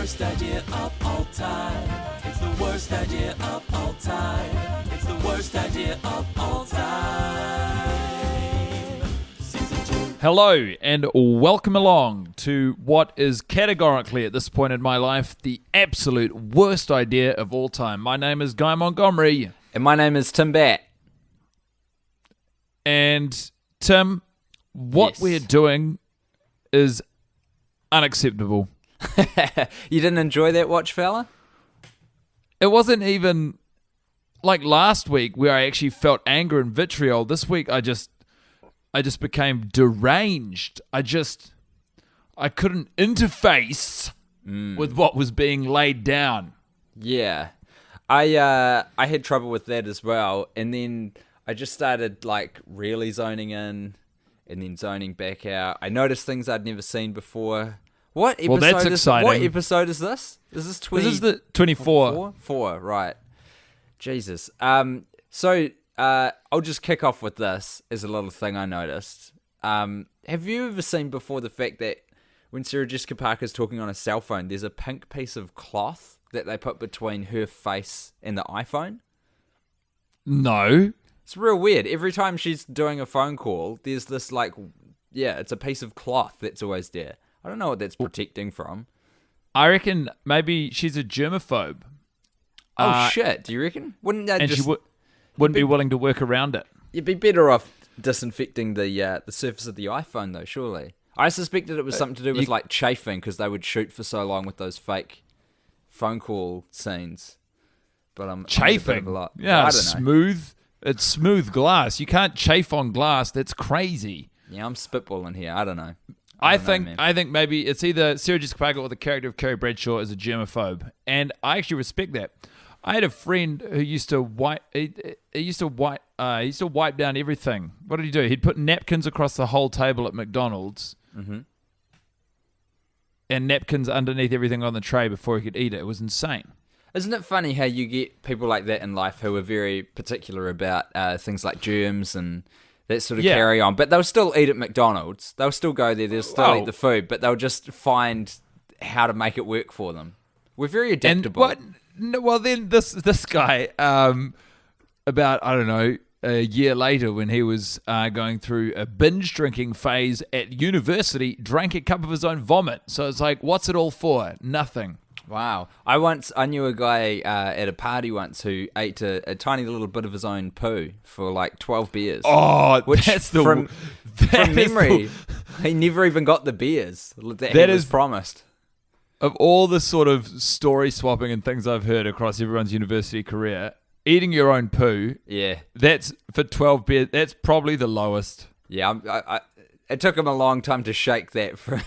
worst idea of all time. It's the worst idea of all time. It's the worst idea of all time. Season 2. Hello and welcome along to what is categorically at this point in my life the absolute worst idea of all time. My name is Guy Montgomery. And my name is Tim Batt. And Tim, what Yes. we're doing is unacceptable. You didn't enjoy that watch, fella? It wasn't even like last week where I actually felt anger and vitriol. This week I just became deranged. I couldn't interface with what was being laid down. Yeah. I had trouble with that as well. And then I just started like really zoning in and then zoning back out. I noticed things I'd never seen before. What episode Well, that's is exciting. What episode is this? Is this 20? This is the 24. Four, right. Jesus. So I'll just kick off with this as a little thing I noticed. Have you ever seen before the fact that when Sarah Jessica Parker's talking on a cell phone, there's a pink piece of cloth that they put between her face and the iPhone? No. It's real weird. Every time she's doing a phone call, there's this it's a piece of cloth that's always there. I don't know what that's protecting from. I reckon maybe she's a germaphobe. Oh shit! Do you reckon? Wouldn't that And just she wouldn't be willing to work around it. You'd be better off disinfecting the surface of the iPhone, though. Surely, I suspected it was something to do with like chafing because they would shoot for so long with those fake phone call scenes. But I'm Chafing. Yeah, I don't know. smooth. It's smooth glass. You can't chafe on glass. That's crazy. Yeah, I'm spitballing here. I don't know. I don't know, man. think maybe it's either Sarah Jessica Parker or the character of Carrie Bradshaw as a germaphobe, and I actually respect that. I had a friend who used to wipe. He used to wipe down everything. What did he do? He'd put napkins across the whole table at McDonald's, and napkins underneath everything on the tray before he could eat it. It was insane. Isn't it funny how you get people like that in life who are very particular about things like germs and that sort of carry on, but they'll still eat at McDonald's. They'll still go there. They'll still eat the food, but they'll just find how to make it work for them. We're very adaptable. Well, then this guy, about, I don't know, a year later when he was going through a binge drinking phase at university, drank a cup of his own vomit. So it's like, what's it all for? Nothing. Wow. I knew a guy at a party once who ate a tiny little bit of his own poo for like 12 beers. Oh, which that's the... From memory, he never even got the beers that he was promised. Of all the sort of story swapping and things I've heard across everyone's university career, eating your own poo, that's for 12 beers, that's probably the lowest. Yeah, it took him a long time to shake that from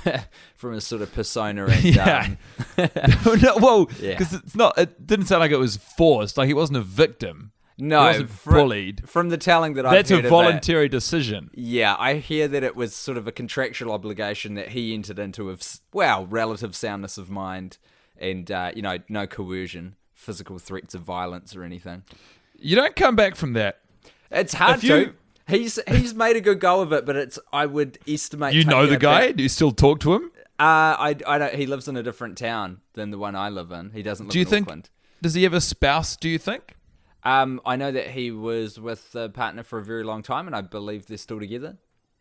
a sort of persona. And, because it didn't sound like it was forced. Like he wasn't a victim. No, he wasn't bullied. From the telling that I've That's heard a voluntary decision. Yeah, I hear that it was sort of a contractual obligation that he entered into of, relative soundness of mind and, no coercion, physical threats of violence or anything. You don't come back from that. It's hard to. He's made a good go of it, but I would estimate. You know the guy? Do you still talk to him? I don't. He lives in a different town than the one I live in. He doesn't live in Auckland. Does he have a spouse, do you think? I know that he was with a partner for a very long time, and I believe they're still together.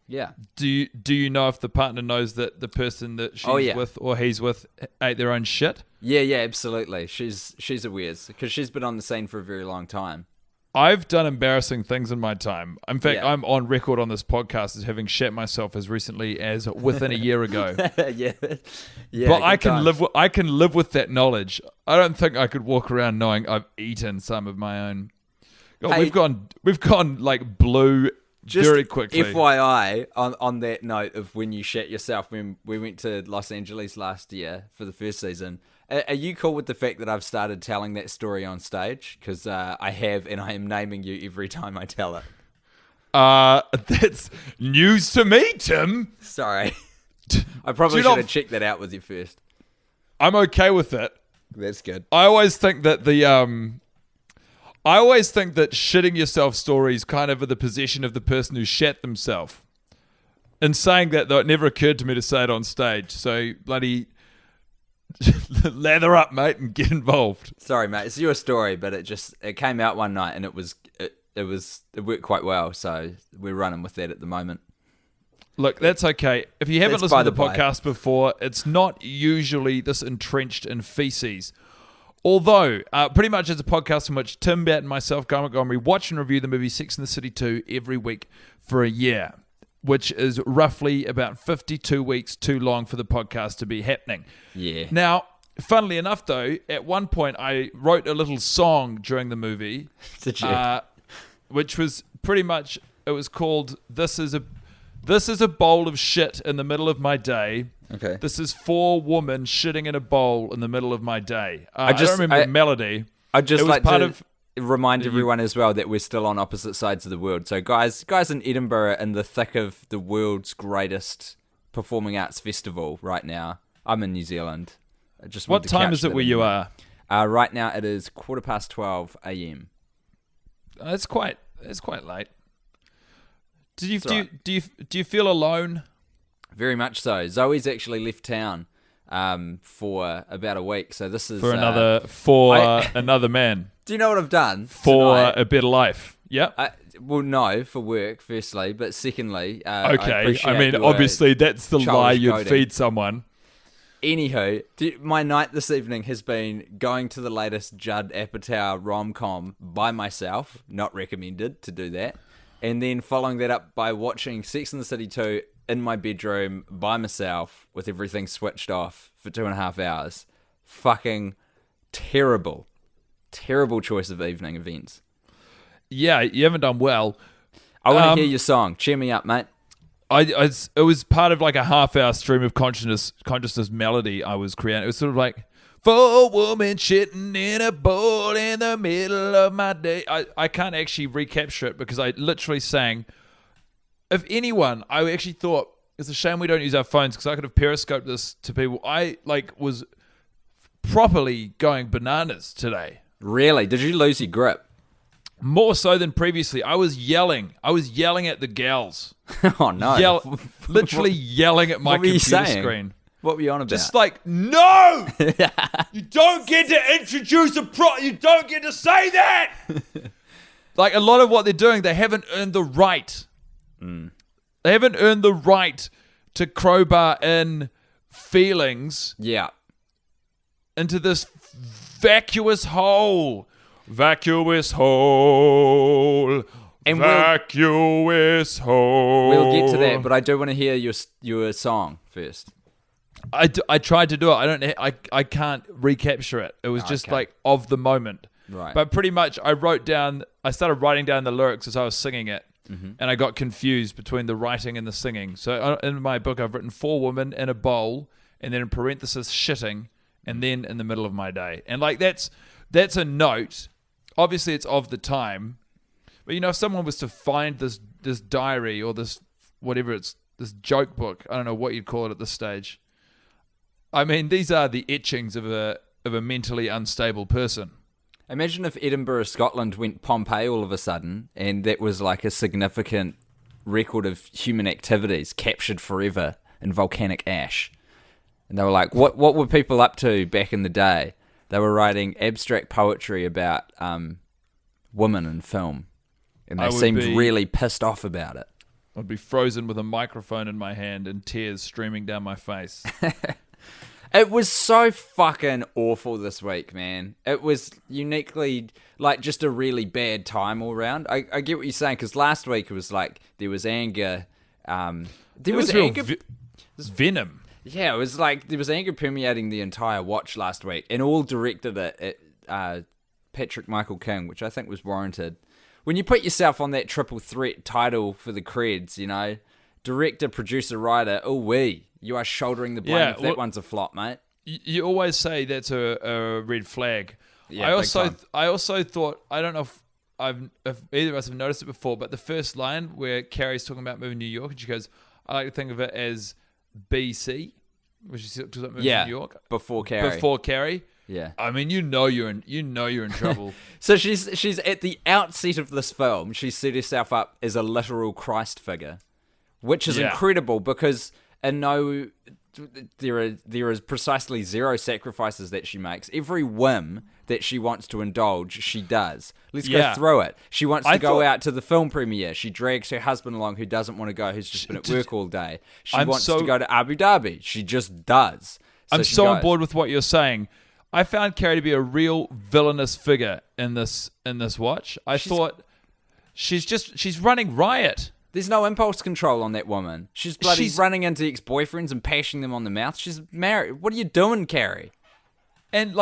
Yeah. Do you know if the partner knows that the person that she's with or he's with ate their own shit? Yeah, absolutely. She's aware because she's been on the scene for a very long time. I've done embarrassing things in my time. In fact, I'm on record on this podcast as having shat myself as recently as within a year ago. yeah. But I can live with that knowledge. I don't think I could walk around knowing I've eaten some of my own. God, we've gone like blue very quickly. FYI, on that note of when you shat yourself, when we went to Los Angeles last year for the first season. Are you cool with the fact that I've started telling that story on stage? Because I have, and I am naming you every time I tell it. That's news to me, Tim. Sorry. I probably should have checked that out with you first. I'm okay with it. That's good. I always think that shitting yourself stories kind of are the possession of the person who shat themselves. In saying that, though, it never occurred to me to say it on stage. So, bloody lather up, mate, and get involved. Sorry, mate. It's your story, but it came out one night and it worked quite well. So we're running with that at the moment. Look, that's okay. If you haven't That's by listened to the the by. podcast before, it's not usually this entrenched in feces. Although, pretty much it's a podcast in which Tim, Bat, and myself, Guy Montgomery, watch and review the movie Sex and the City 2 every week for a year, which is roughly about 52 weeks too long for the podcast to be happening. Yeah. Now, funnily enough, though, at one point I wrote a little song during the movie, Did you? which was pretty much, it was called This is a bowl of shit in the middle of my day. Okay. This is 4 women shitting in a bowl in the middle of my day. I just- don't remember the melody. I'd just It was like part to of- remind everyone as well that we're still on opposite sides of the world. So guys in Edinburgh are in the thick of the world's greatest performing arts festival right now. I'm in New Zealand. I just What wanted to time couch is it that where in you there. are? Right now it is 12:15 a.m. It's quite late. Do you It's all do you feel alone? Very much so. Zoe's actually left town for about a week. So this is For I- another man. Do you know what I've done? For tonight? a better life. Yep. Well, no, for work, firstly, but secondly, Okay. I mean, obviously that's the lie childish you'd goading. feed someone. Anywho, my night this evening has been going to the latest Judd Apatow rom-com by myself, not recommended to do that, and then following that up by watching Sex and the City 2 in my bedroom by myself with everything switched off for 2.5 hours. Fucking terrible. Terrible choice of evening events. Yeah, you haven't done well. I want to hear your song. Cheer me up, mate. It was part of like a half-hour stream of consciousness melody I was creating. It was sort of like, 4 women shitting in a bowl in the middle of my day. I can't actually recapture it because I literally sang. If anyone, I actually thought, it's a shame we don't use our phones because I could have periscoped this to people. I was properly going bananas today. Really? Did you lose your grip? More so than previously. I was yelling at the gals. Oh, no. Literally yelling at my What were you computer saying? screen. What were you on about? Just like, no! You don't get to introduce you don't get to say that! Like, a lot of what they're doing, they haven't earned the right. They haven't earned the right to crowbar in feelings yeah. into this vacuous hole. Vacuous hole. And vacuous hole. We'll get to that, but I do want to hear your song first. I tried to do it. I can't recapture it. It was just Okay. like of the moment. Right. But pretty much I started writing down the lyrics as I was singing it. And I got confused between the writing and the singing. So in my book, I've written 4 women in a bowl, and then in parenthesis shitting, and then in the middle of my day. And like that's a note. Obviously, it's of the time. But if someone was to find this diary or this whatever this joke book, I don't know what you'd call it at this stage. I mean, these are the etchings of a mentally unstable person. Imagine if Edinburgh, Scotland went Pompeii all of a sudden, and that was like a significant record of human activities captured forever in volcanic ash. And they were like, what were people up to back in the day? They were writing abstract poetry about women in film. And they seemed really pissed off about it. I'd be frozen with a microphone in my hand and tears streaming down my face. It was so fucking awful this week, man. It was uniquely, like, just a really bad time all around. I get what you're saying, because last week it was like, there was anger. There was real anger. venom. Yeah, it was like, there was anger permeating the entire watch last week, and all directed at Patrick Michael King, which I think was warranted. When you put yourself on that triple threat title for the creds, director, producer, writer, you are shouldering the blame if that one's a flop, mate. You always say that's a red flag. Yeah, I big also thought, I don't know if either of us have noticed it before, but the first line where Carrie's talking about moving to New York, and she goes, I like to think of it as BC, which is talking about moving to New York. Before Carrie. Before Carrie. Yeah. I mean, you're in trouble. So she's at the outset of this film, she set herself up as a literal Christ figure, which is incredible because in no there is precisely zero sacrifices that she makes. Every whim that she wants to indulge, she does. Let's go through it. She wants to go out to the film premiere. She drags her husband along who doesn't want to go, who's just been at work all day. She wants to go to Abu Dhabi. She just does. I'm so on board with what you're saying. I found Carrie to be a real villainous figure in this watch. I thought she's running riot. There's no impulse control on that woman. She's running into ex-boyfriends and pashing them on the mouth. She's married. What are you doing, Carrie? And,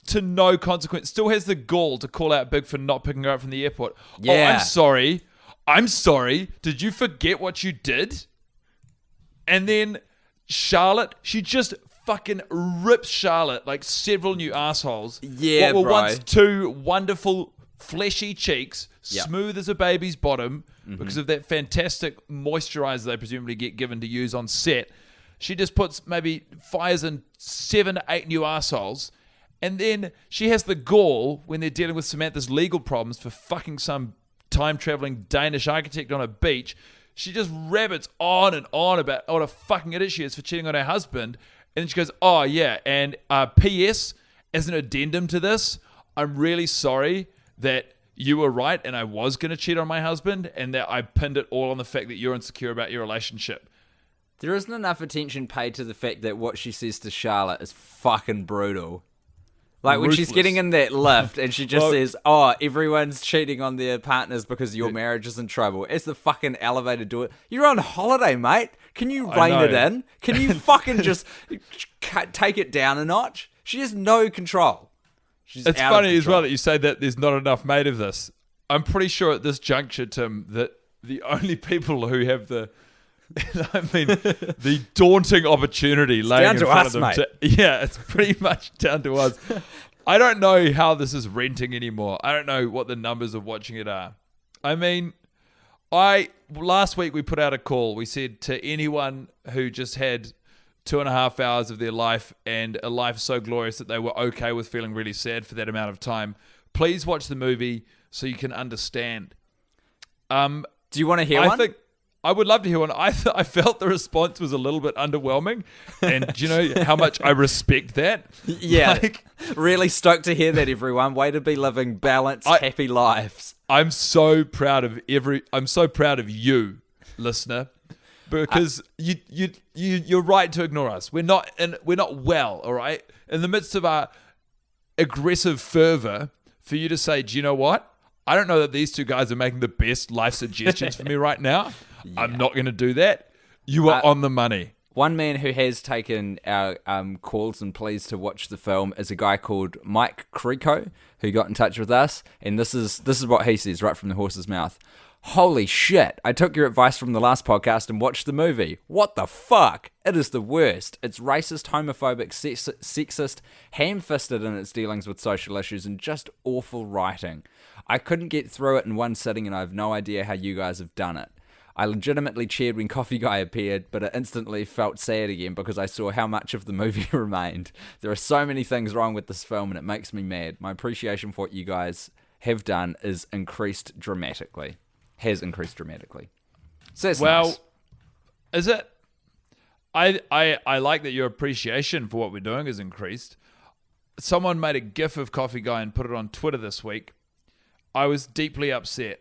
to no consequence, still has the gall to call out Big for not picking her up from the airport. Yeah. Oh, I'm sorry. Did you forget what you did? And then Charlotte, she just fucking rips Charlotte like several new assholes. Yeah, what were bro. once two wonderful, fleshy cheeks, Yep. smooth as a baby's bottom, because of that fantastic moisturizer they presumably get given to use on set. She just fires in 7 to 8 new assholes, and then she has the gall when they're dealing with Samantha's legal problems for fucking some time-traveling Danish architect on a beach. She just rabbits on and on about what a fucking idiot she is for cheating on her husband, and then she goes, oh yeah, and P.S. as an addendum to this, I'm really sorry that you were right and I was going to cheat on my husband, and that I pinned it all on the fact that you're insecure about your relationship. There isn't enough attention paid to the fact that what she says to Charlotte is fucking brutal. Like when she's getting in that lift and she just says, oh, everyone's cheating on their partners because your marriage is in trouble. As the fucking elevator door. You're on holiday, mate. Can you rein it in? Can you fucking just take it down a notch? She has no control. It's funny as well that you say that there's not enough made of this. I'm pretty sure at this juncture, Tim, that the only people who have the daunting opportunity laying in front of them. Mate. It's pretty much down to us. I don't know how this is renting anymore. I don't know what the numbers of watching it are. I mean, last week we put out a call. We said to anyone who just had 2.5 hours of their life and a life so glorious that they were okay with feeling really sad for that amount of time, please watch the movie so you can understand. Do you want to hear one? I would love to hear one. I felt the response was a little bit underwhelming, and do you know how much I respect that? Yeah, really stoked to hear that, everyone. Way to be living balanced, happy lives. I'm so proud of you, listener, because you're right to ignore us. We're not well, all right? In the midst of our aggressive fervor, for you to say, do you know what? I don't know that these two guys are making the best life suggestions for me right now. Yeah. I'm not going to do that. You are on the money. One man who has taken our calls and pleas to watch the film is a guy called Mike Creco, who got in touch with us, and this is what he says right from the horse's mouth. Holy shit, I took your advice from the last podcast and watched the movie. What the fuck? It is the worst. It's racist, homophobic, sexist, ham-fisted in its dealings with social issues, and just awful writing. I couldn't get through it in one sitting, and I have no idea how you guys have done it. I legitimately cheered when Coffee Guy appeared, but I instantly felt sad again because I saw how much of the movie remained. There are so many things wrong with this film, and it makes me mad. My appreciation for what you guys have done has increased dramatically. So that's nice. Is it? I like that your appreciation for what we're doing has increased. Someone made a GIF of Coffee Guy and put it on Twitter this week. I was deeply upset.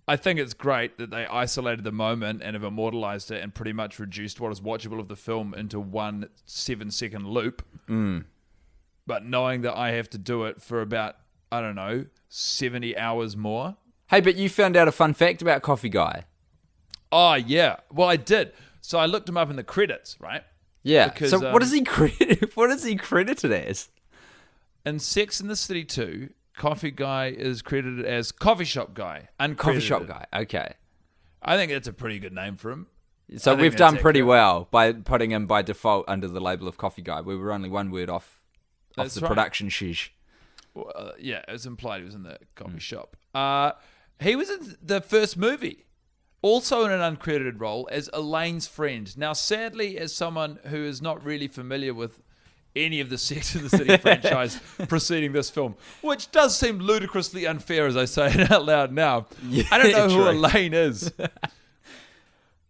I think it's great that they isolated the moment and have immortalized it and pretty much reduced what is watchable of the film into one 7-second loop. But knowing that I have to do it for about, 70 hours more. Hey, but you found out a fun fact about Coffee Guy. Oh, yeah. Well, I did. So I looked him up in the credits, right? Yeah. Because, so what is he credited as? In Sex and the City 2, Coffee Guy is credited as Coffee Shop Guy. Coffee Shop Guy, okay. I think that's a pretty good name for him. So we've done pretty well by putting him by default under the label of Coffee Guy. We were only one word off the production shish. Well, yeah, it was implied he was in the coffee shop. He was in the first movie, also in an uncredited role as Elaine's friend. Now, sadly, as someone who is not really familiar with any of the Sex and the City franchise preceding this film, which does seem ludicrously unfair as I say it out loud now. Yeah, I don't know who Elaine is.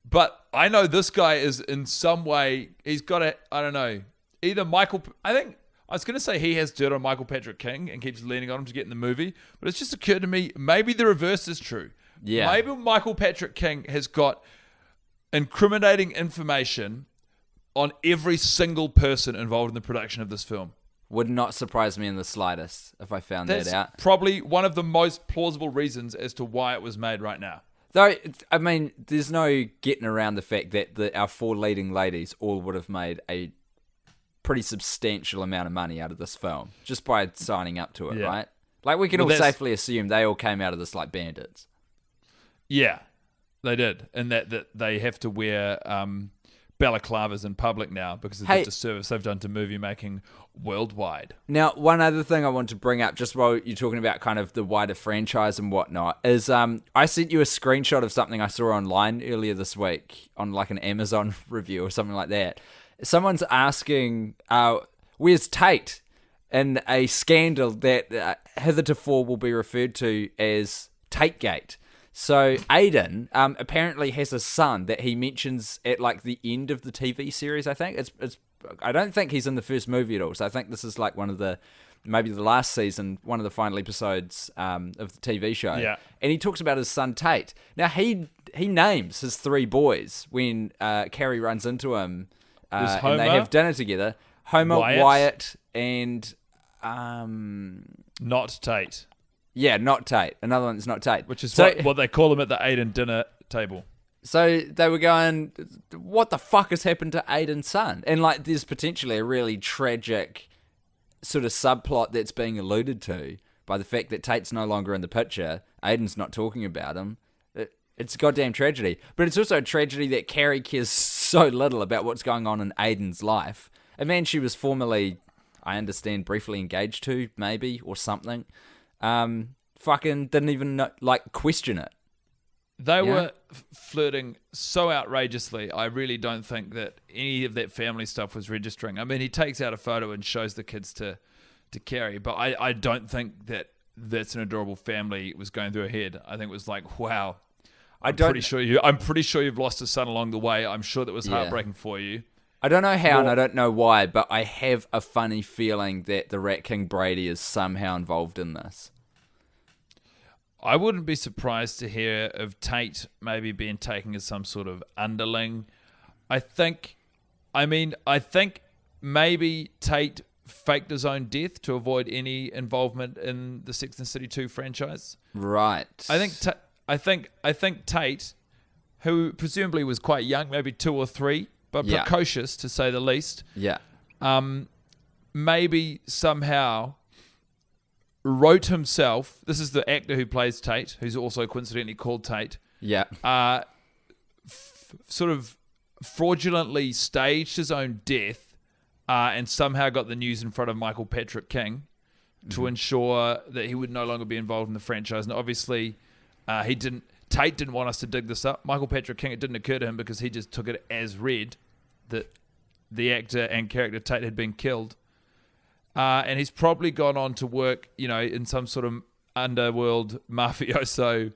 But I know this guy is in some way, he's got a, I don't know, either I was going to say he has dirt on Michael Patrick King and keeps leaning on him to get in the movie, but it's just occurred to me, maybe the reverse is true. Yeah. Maybe Michael Patrick King has got incriminating information on every single person involved in the production of this film. Would not surprise me in the slightest if I found that out. That's probably one of the most plausible reasons as to why it was made right now. Though, I mean, there's no getting around the fact that our 4 leading ladies all would have made a pretty substantial amount of money out of this film just by signing up to it, right? Like, we can all safely assume they all came out of this like bandits. Yeah, they did. And that they have to wear balaclavas in public now because of the disservice they've done to movie making worldwide. Now, one other thing I want to bring up, just while you're talking about kind of the wider franchise and whatnot, is I sent you a screenshot of something I saw online earlier this week on like an Amazon review or something like that. Someone's asking, where's Tate in a scandal that hitherto will be referred to as TateGate? So Aidan apparently has a son that he mentions at like the end of the TV series. I think it's. I don't think he's in the first movie at all. So I think this is like maybe the last season, one of the final episodes of the TV show. Yeah. And he talks about his son Tate. Now he names his 3 boys when Carrie runs into him and they have dinner together. Homer, Wyatt and not Tate. Yeah, not Tate. Another one that's not Tate. Which is what they call him at the Aidan dinner table. So they were going, what the fuck has happened to Aidan's son? And like, there's potentially a really tragic sort of subplot that's being alluded to by the fact that Tate's no longer in the picture. Aidan's not talking about him. It's a goddamn tragedy. But it's also a tragedy that Carrie cares so little about what's going on in Aidan's life. A man she was formerly, I understand, briefly engaged to, maybe, or something. Fucking didn't even question it. They were flirting so outrageously. I really don't think that any of that family stuff was registering. I mean, he takes out a photo and shows the kids to Carrie, but I don't think that that's an adorable family was going through her head. I think it was like, wow, I'm pretty sure you've lost a son along the way. I'm sure that was heartbreaking for you. I don't know how and I don't know why, but I have a funny feeling that the Rat King Brady is somehow involved in this. I wouldn't be surprised to hear of Tate maybe being taken as some sort of underling. I think maybe Tate faked his own death to avoid any involvement in the Sex and the City 2 franchise. Right. I think Tate, who presumably was quite young, maybe 2 or 3, but precocious to say the least. Yeah. Maybe somehow wrote himself. This is the actor who plays Tate, who's also coincidentally called Tate. Yeah. Sort of fraudulently staged his own death, and somehow got the news in front of Michael Patrick King to ensure that he would no longer be involved in the franchise. And obviously, Tate didn't want us to dig this up. Michael Patrick King, it didn't occur to him because he just took it as read that the actor and character Tate had been killed. And he's probably gone on to work, in some sort of underworld mafioso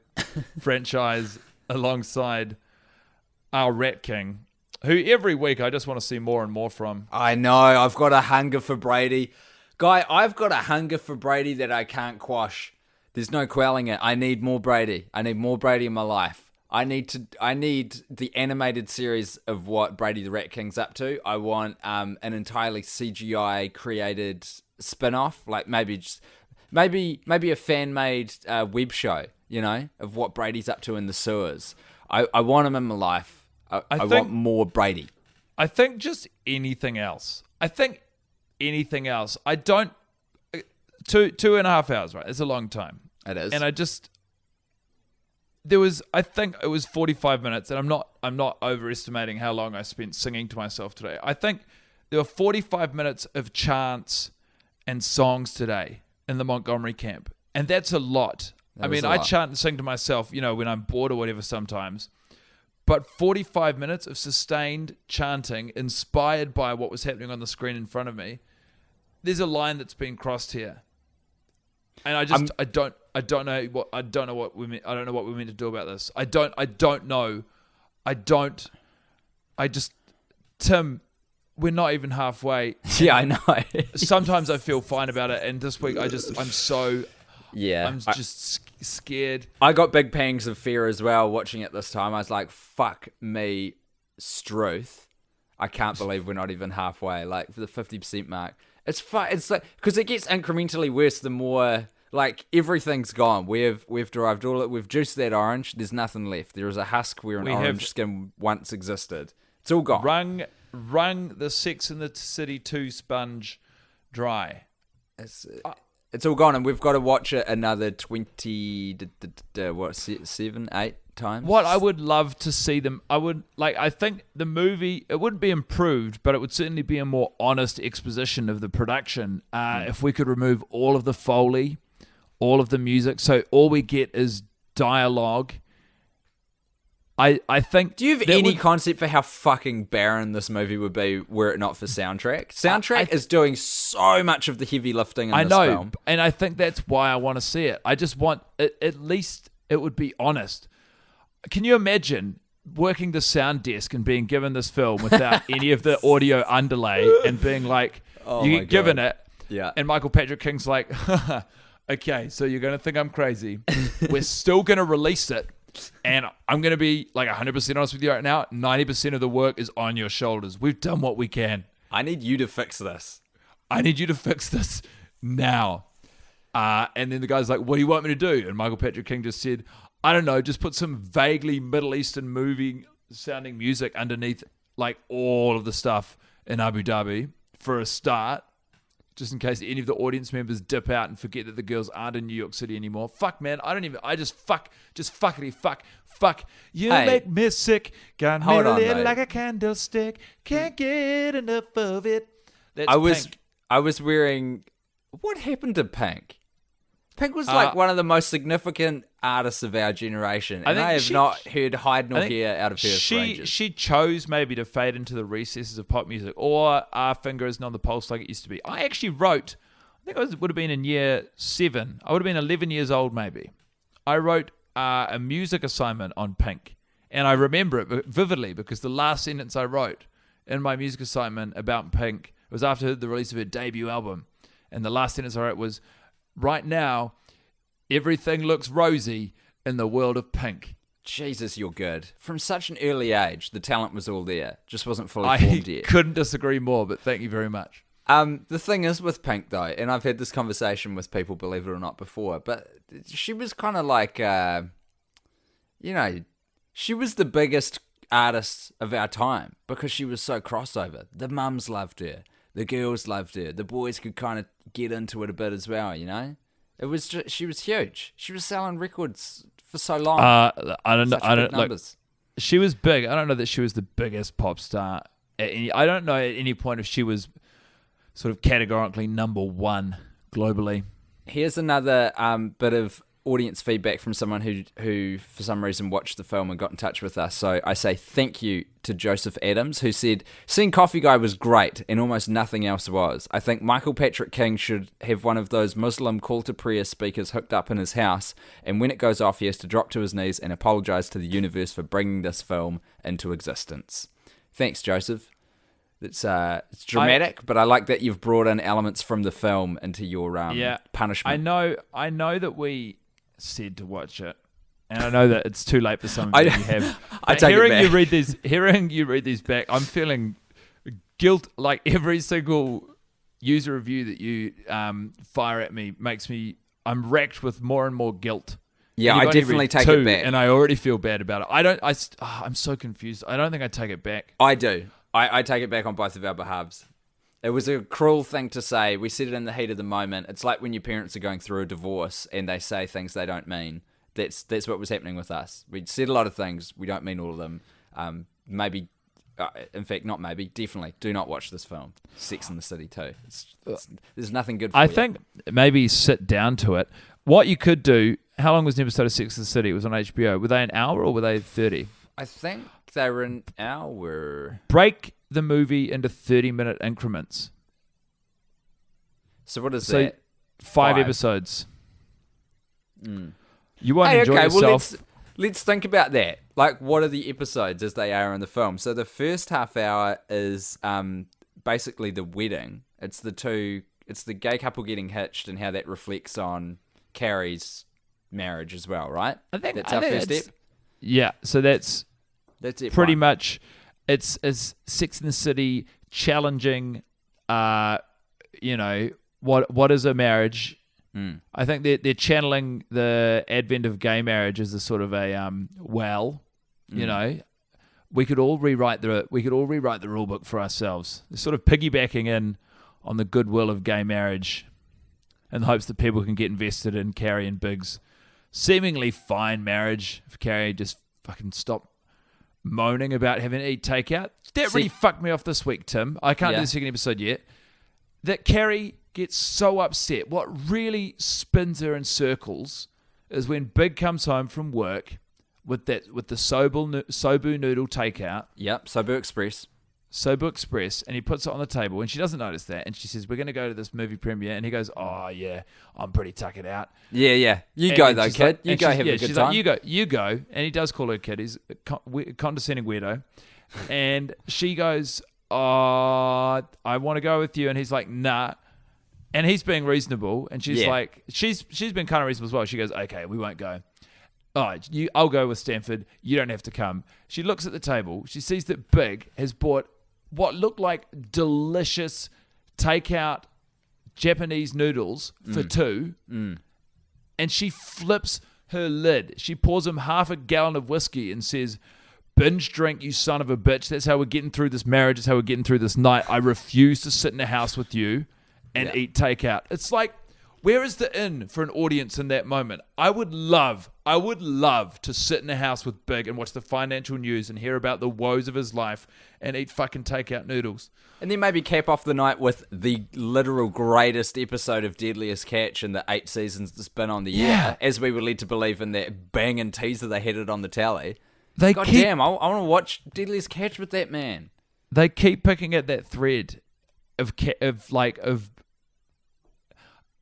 franchise alongside our Rat King, who every week I just want to see more and more from. I know. I've got a hunger for Brady. Guy, I've got a hunger for Brady that I can't quash. There's no quelling it. I need more Brady. I need more Brady in my life. I need the animated series of what Brady the Rat King's up to. I want an entirely CGI created spin-off, like maybe a fan-made web show, of what Brady's up to in the sewers. I want him in my life. I want more Brady. I think just anything else. I don't. 2.5 hours, right? It's a long time. It is. And I think it was 45 minutes, and I'm not overestimating how long I spent singing to myself today. I think there were 45 minutes of chants and songs today in the Montgomery camp, and that's a lot. I chant and sing to myself, when I'm bored or whatever sometimes, but 45 minutes of sustained chanting inspired by what was happening on the screen in front of me, there's a line that's been crossed here. And I don't know what we're meant to do about this. I don't know Tim, we're not even halfway. Yeah, I know. Sometimes I feel fine about it, and this week I'm so scared. I got big pangs of fear as well watching it this time. I was like, fuck me, Struth. I can't believe we're not even halfway, like for the 50% mark. It's like, because it gets incrementally worse the more, like, everything's gone. We've derived all it. We've juiced that orange. There's nothing left. There is a husk where an orange skin once existed. It's all gone. Wrung the Sex and the City 2 sponge dry. It's all gone, and we've got to watch it another 7, 8 times. What I would love to see them, I think the movie, it wouldn't be improved, but it would certainly be a more honest exposition of the production if we could remove all of the Foley, all of the music, so all we get is dialogue. I think... Do you have any concept for how fucking barren this movie would be were it not for soundtrack? Soundtrack is doing so much of the heavy lifting in this film. And I think that's why I want to see it. I just want... At least it would be honest. Can you imagine working the sound desk and being given this film without any of the audio underlay and being like... you get given it, and Michael Patrick King's like, okay, so you're going to think I'm crazy. We're still going to release it. And I'm going to be like 100% honest with you right now. 90% of the work is on your shoulders. We've done what we can. I need you to fix this. I need you to fix this now. And then the guy's like, what do you want me to do? And Michael Patrick King just said, I don't know, just put some vaguely Middle Eastern movie sounding music underneath like all of the stuff in Abu Dhabi for a start. Just in case any of the audience members dip out and forget that the girls aren't in New York City anymore. Fuck, man. Fuck. You make me sick. Got me lit like a candlestick. Can't get enough of it. That's Pink. I was wearing... What happened to Pink? Pink was like one of the most significant artists of our generation. And I have not heard hide nor hair out of her ranges. She chose maybe to fade into the recesses of pop music, or our finger isn't on the pulse like it used to be. I actually wrote, I think would have been in year 7. I would have been 11 years old maybe. I wrote a music assignment on Pink. And I remember it vividly because the last sentence I wrote in my music assignment about Pink was after the release of her debut album. And the last sentence I wrote was, right now, everything looks rosy in the world of Pink. Jesus, you're good. From such an early age, the talent was all there. Just wasn't fully formed yet. I couldn't disagree more, but thank you very much. The thing is with Pink, though, and I've had this conversation with people, believe it or not, before, but she was kind of like, she was the biggest artist of our time because she was so crossover. The mums loved her. The girls loved her. The boys could kind of get into it a bit as well, you know? It was just, she was huge. She was selling records for so long. I don't know. She was big. I don't know that she was the biggest pop star. I don't know at any point if she was sort of categorically number one globally. Here's another bit of audience feedback from someone who for some reason watched the film and got in touch with us. So I say thank you to Joseph Adams, who said, seeing Coffee Guy was great and almost nothing else was. I think Michael Patrick King should have one of those Muslim call to prayer speakers hooked up in his house, and when it goes off he has to drop to his knees and apologize to the universe for bringing this film into existence. Thanks, Joseph. It's dramatic, but I like that you've brought in elements from the film into your punishment. I know that we said to watch it, and I know that it's too late for some of you. Hearing you read these back, I'm feeling guilt. Like every single user review that you fire at me I'm racked with more and more guilt. Yeah, I definitely take it back, and I already feel bad about it. I'm so confused. I don't think I take it back. I do. I take it back on both of our behalves. It was a cruel thing to say. We said it in the heat of the moment. It's like when your parents are going through a divorce and they say things they don't mean. That's what was happening with us. We said a lot of things. We don't mean all of them. Definitely do not watch this film. Sex and the City 2. There's nothing good for you. I think maybe sit down to it. What you could do, how long was an episode of Sex and the City? It was on HBO. Were they an hour or were they 30? I think they were an hour. Break the movie into 30-minute increments. So what is that? 5 episodes. You won't enjoy yourself. Well, let's think about that. Like, what are the episodes as they are in the film? So the first half hour is basically the wedding. It's the gay couple getting hitched and how that reflects on Carrie's marriage as well, right? That's our first step. Yeah, so that's it. Pretty much. It's Sex in the City challenging, what is a marriage. I think they're channeling the advent of gay marriage as a sort of a we could all rewrite the rule book for ourselves. They're sort of piggybacking in on the goodwill of gay marriage in the hopes that people can get invested in Carrie and Big's seemingly fine marriage. If Carrie just fucking stopped moaning about having to eat takeout. That really fucked me off this week, Tim. I can't do the second episode yet. That Carrie gets so upset. What really spins her in circles is when Big comes home from work with the Sobu noodle takeout. Yep, Sobu Express, and he puts it on the table, and she doesn't notice that, and she says, "We're going to go to this movie premiere," and he goes, "Oh yeah, I'm pretty tuckered out." Yeah. You go though, kid. You go have a good time. Like, you go, and he does call her kid. He's a condescending weirdo, and she goes, "Oh, I want to go with you," and he's like, "Nah." And he's being reasonable, and she's like, she's been kind of reasonable as well. She goes, "Okay, we won't go. I'll go with Stanford. You don't have to come." She looks at the table. She sees that Big has bought what looked like delicious takeout Japanese noodles for two, and she flips her lid. She pours him half a gallon of whiskey and says, "Binge drink, you son of a bitch. That's how we're getting through this marriage. That's how we're getting through this night. I refuse to sit in a house with you and eat takeout." It's like, where is the in for an audience in that moment? I would love to sit in a house with Big and watch the financial news and hear about the woes of his life and eat fucking takeout noodles. And then maybe cap off the night with the literal greatest episode of Deadliest Catch in the 8 seasons that's been on the air, as we were led to believe in that banging teaser they had it on the tally. I want to watch Deadliest Catch with that man. They keep picking at that thread of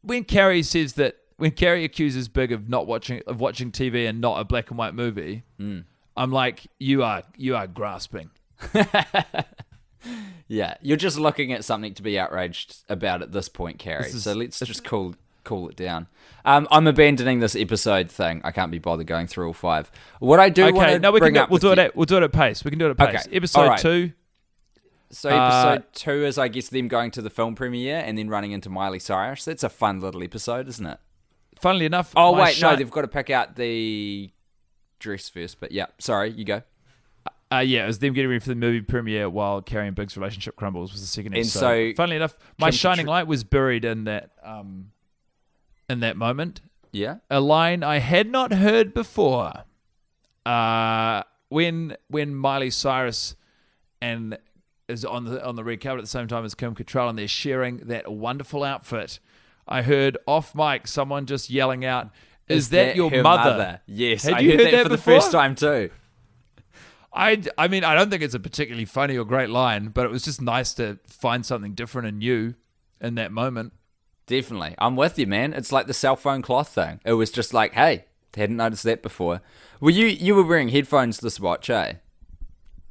when Carrie accuses Big of watching TV and not a black and white movie, I'm like, you are grasping. Yeah, you're just looking at something to be outraged about at this point, Carrie. So let's just cool it down. I'm abandoning this episode thing. I can't be bothered going through all 5. What I do want to bring up, we'll do it at pace. We can do it at pace. Okay. Episode 2. So episode 2 is, I guess, them going to the film premiere and then running into Miley Cyrus. That's a fun little episode, isn't it? Funnily enough... Oh, wait, no, they've got to pick out the dress first. But yeah, sorry, you go. It was them getting ready for the movie premiere while Carrie and Big's relationship crumbles was the second episode. And so, funnily enough, my shining light was buried in that moment. Yeah. A line I had not heard before. When Miley Cyrus is on the red carpet at the same time as Kim Cattrall, and they're sharing that wonderful outfit, I heard off mic someone just yelling out, "Is that your mother?" Yes, I heard that for the first time too. I mean, I don't think it's a particularly funny or great line, but it was just nice to find something different and new in that moment. Definitely. I'm with you, man. It's like the cell phone cloth thing. It was just like, hey, hadn't noticed that before. Well, you were wearing headphones this watch, eh?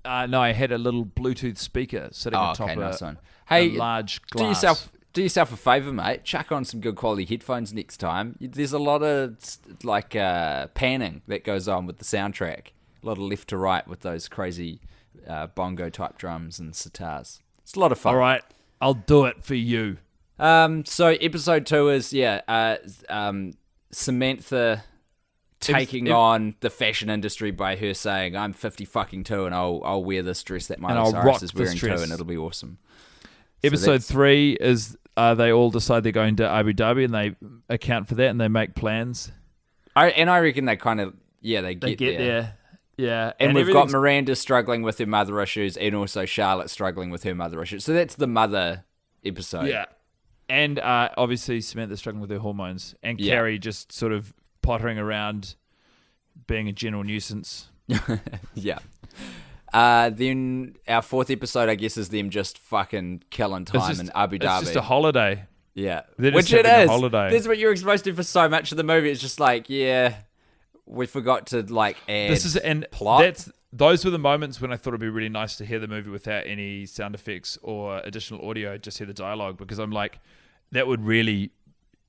No, I had a little Bluetooth speaker sitting on top of a large glass. Do yourself a favour, mate. Chuck on some good quality headphones next time. There's a lot of panning that goes on with the soundtrack. A lot of left to right with those crazy bongo type drums and sitars. It's a lot of fun. All right, I'll do it for you. So episode 2 is Samantha taking on the fashion industry by her saying, "I'm 50 fucking 2 and I'll wear this dress that Miley Cyrus is wearing too, and it'll be awesome." Episode 3 is they all decide they're going to Abu Dhabi, and they account for that and they make plans. I reckon they kind of they get there. Yeah, and we've got Miranda struggling with her mother issues, and also Charlotte struggling with her mother issues. So that's the mother episode. Yeah, and obviously Samantha struggling with her hormones, and Carrie just sort of pottering around, being a general nuisance. Yeah. Then our 4th episode, I guess, is them just fucking killing time in Abu Dhabi. It's just a holiday. Yeah, which it is. Holiday. That's what you're exposed to for so much of the movie. It's just like, we forgot to like add plot. Those were the moments when I thought it'd be really nice to hear the movie without any sound effects or additional audio, just hear the dialogue, because I'm like, that would really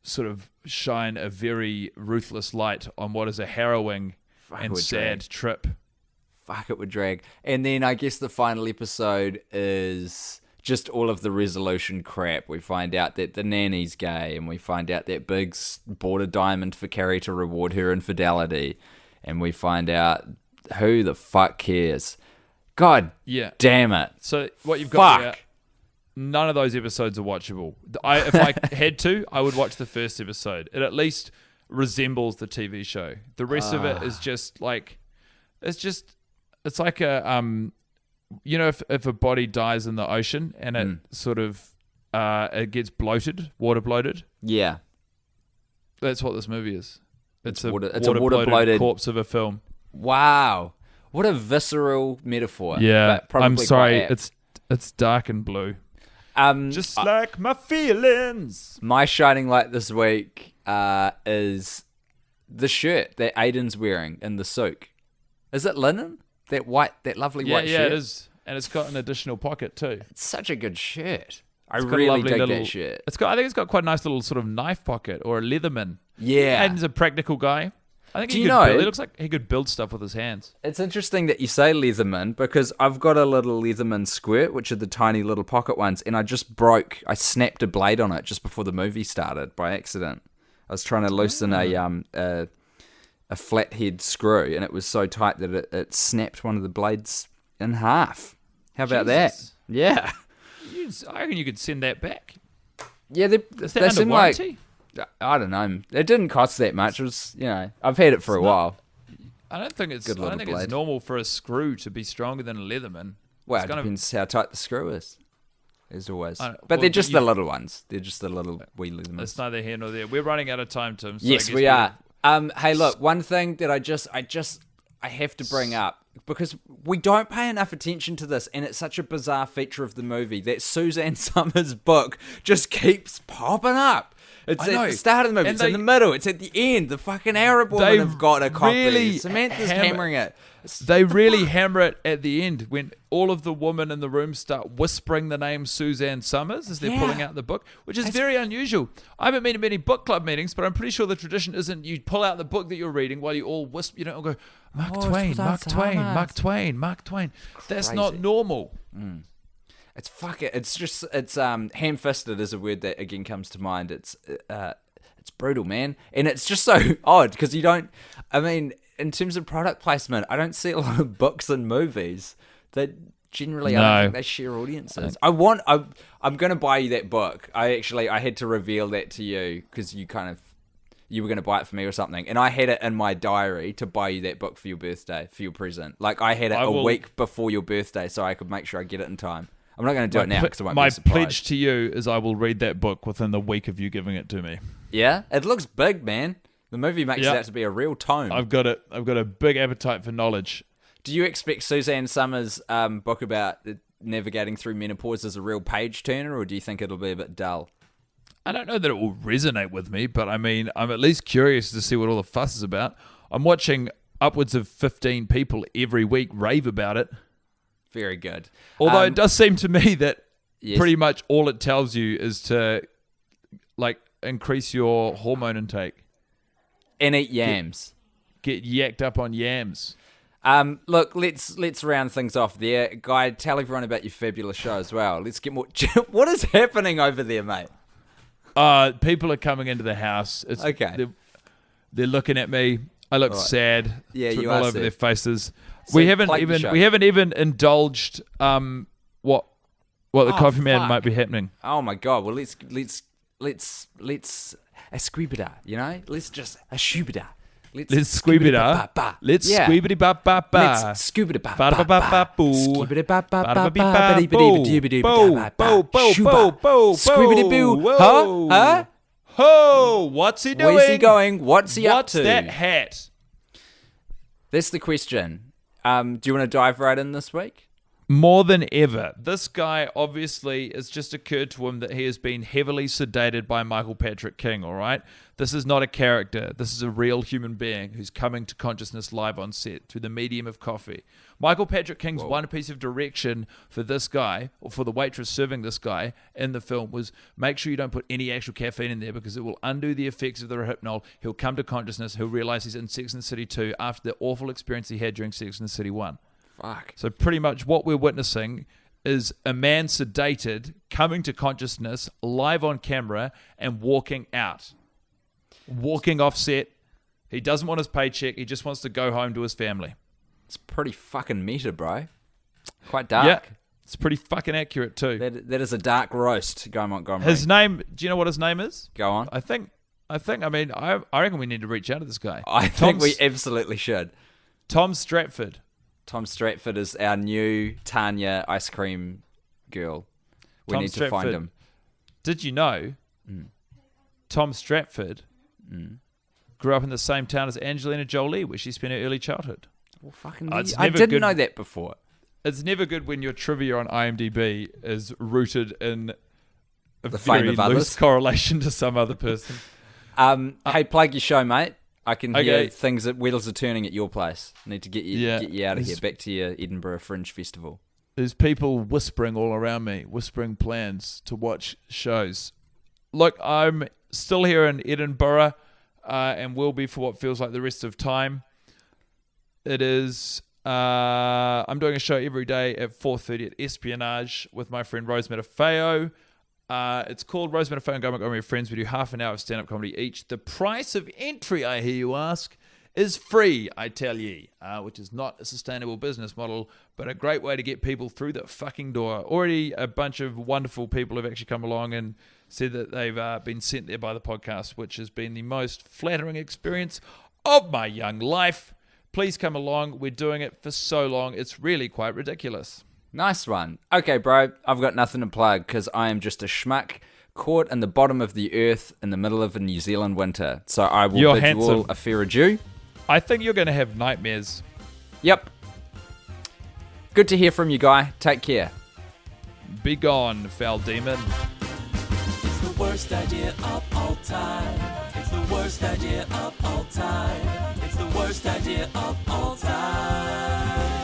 sort of shine a very ruthless light on what is a harrowing and sad trip. Fuck, it would drag. And then I guess the final episode is just all of the resolution crap. We find out that the nanny's gay, and we find out that Biggs bought a diamond for Carrie to reward her infidelity, and we find out who the fuck cares. God damn it. So what you've got here, none of those episodes are watchable. If I had to, I would watch the first episode. It at least resembles the TV show. The rest of it is just like, it's like a if a body dies in the ocean and it sort of it gets bloated, water bloated. Yeah, that's what this movie is. It's a water bloated corpse of a film. Wow, what a visceral metaphor. Yeah, but I'm sorry. It's dark and blue. Just like my feelings. My shining light this week is the shirt that Aidan's wearing in the souk. Is it linen? That lovely white shirt? Yeah, it is. And it's got an additional pocket too. It's such a good shirt. I really dig that shirt. I think it's got quite a nice little sort of knife pocket or a Leatherman. Yeah. Aidan's a practical guy. I think it looks like he could build stuff with his hands. It's interesting that you say Leatherman, because I've got a little Leatherman squirt, which are the tiny little pocket ones, and I snapped a blade on it just before the movie started by accident. I was trying to loosen a flathead screw, and it was so tight that it snapped one of the blades in half. How about that? Yeah. I reckon you could send that back. Yeah, Is that under warranty? I don't know. It didn't cost that much. It was, I've had it for a while. I don't think it's normal for a screw to be stronger than a Leatherman. Well, it depends how tight the screw is, as always. But they're just the little ones. They're just the little wee Leathermans. It's neither here nor there. We're running out of time, Tim. So yes, we are. Hey, look, one thing that I have to bring up, because we don't pay enough attention to this, and it's such a bizarre feature of the movie, that Suzanne Summers' book just keeps popping up. It's at the start of the movie, it's in the middle, it's at the end. The fucking Arab woman have got a copy. Really Samantha's hammering it. They really hammer it at the end when all of the women in the room start whispering the name Suzanne Summers as they're pulling out the book, which is very unusual. I haven't been to many book club meetings, but I'm pretty sure the tradition isn't you pull out the book that you're reading while you all whisper, all go, Mark Twain, Mark Twain, Mark Twain, Mark Twain. That's not normal. It's ham-fisted is a word that again comes to mind. It's brutal, man. And it's just so odd because in terms of product placement, I don't see a lot of books in movies that generally I don't think they share audiences. I'm going to buy you that book. I had to reveal that to you because you were going to buy it for me or something. And I had it in my diary to buy you that book for your birthday, for your present. Like I had it a week before your birthday so I could make sure I get it in time. I'm not going to do it now because I won't be surprised. My pledge to you is I will read that book within the week of you giving it to me. Yeah? It looks big, man. The movie makes it out to be a real tome. I've got a big appetite for knowledge. Do you expect Suzanne Summers' book about navigating through menopause as a real page turner, or do you think it'll be a bit dull? I don't know that it will resonate with me, but I'm at least curious to see what all the fuss is about. I'm watching upwards of 15 people every week rave about it. Very good. Although it does seem to me that pretty much all it tells you is to increase your hormone intake. And eat yams. Get yacked up on yams. Look, let's round things off there. Guy, tell everyone about your fabulous show as well. Let's get more... What is happening over there, mate? People are coming into the house. Okay. They're looking at me. I look sad. Yeah, you all are over sad. their faces. So we haven't even indulged what the coffee man might be happening. Oh my god! Well, let's a squibida, Let's just a shubida. Let's squibida. Let's squibida ba ba ba. Let's squibida ba ba ba ba boo. Squibida ba ba ba ba ba ba. Squibida boo. Huh? Ho! What's he doing? Where's he going? What's he up to? What's that hat? That's the question. Do you want to dive right in this week? More than ever. This guy, obviously, it's just occurred to him that he has been heavily sedated by Michael Patrick King, all right? This is not a character. This is a real human being who's coming to consciousness live on set through the medium of coffee. Michael Patrick King's one piece of direction for this guy, or for the waitress serving this guy in the film, was make sure you don't put any actual caffeine in there because it will undo the effects of the Rohypnol. He'll come to consciousness. He'll realize he's in Sex and the City 2 after the awful experience he had during Sex and the City 1. Fuck. So pretty much what we're witnessing is a man sedated, coming to consciousness, live on camera, and walking out. Walking off set. He doesn't want his paycheck. He just wants to go home to his family. It's pretty fucking meta, bro. Quite dark. Yeah, it's pretty fucking accurate too. That is a dark roast, Guy Montgomery. His name, do you know what his name is? Go on. I reckon we need to reach out to this guy. I think we absolutely should. Tom Stratford. Tom Stratford is our new Tanya ice cream girl. We need to find him. Did you know Tom Stratford grew up in the same town as Angelina Jolie, where she spent her early childhood? Well, fucking I didn't know that before. It's never good when your trivia on IMDb is rooted in a The fame very of loose others. correlation to some other person. Hey, plug your show, mate. I can hear Okay. things that wheels are turning at your place. Need to get you out of here, There's- back to your Edinburgh Fringe Festival. There's people whispering all around me, whispering plans to watch shows. Look, I'm still here in Edinburgh and will be for what feels like the rest of time. It is... I'm doing a show every day at 4:30 at Espionage with my friend Rose Matafeo. It's called Rose Matafeo and Guy Montgomery Friends. We do half an hour of stand-up comedy each. The price of entry, I hear you ask, is free, I tell ye, which is not a sustainable business model, but a great way to get people through the fucking door. Already a bunch of wonderful people have actually come along and said that they've been sent there by the podcast, which has been the most flattering experience of my young life. Please come along. We're doing it for so long. It's really quite ridiculous. Nice one. Okay, bro, I've got nothing to plug because I am just a schmuck caught in the bottom of the earth in the middle of a New Zealand winter. So I will You're bid handsome. you all a fair adieu. I think you're going to have nightmares. Yep. Good to hear from you, Guy. Take care. Be gone, foul demon. It's the worst idea of all time. It's the worst idea of all time. It's the worst idea of all time.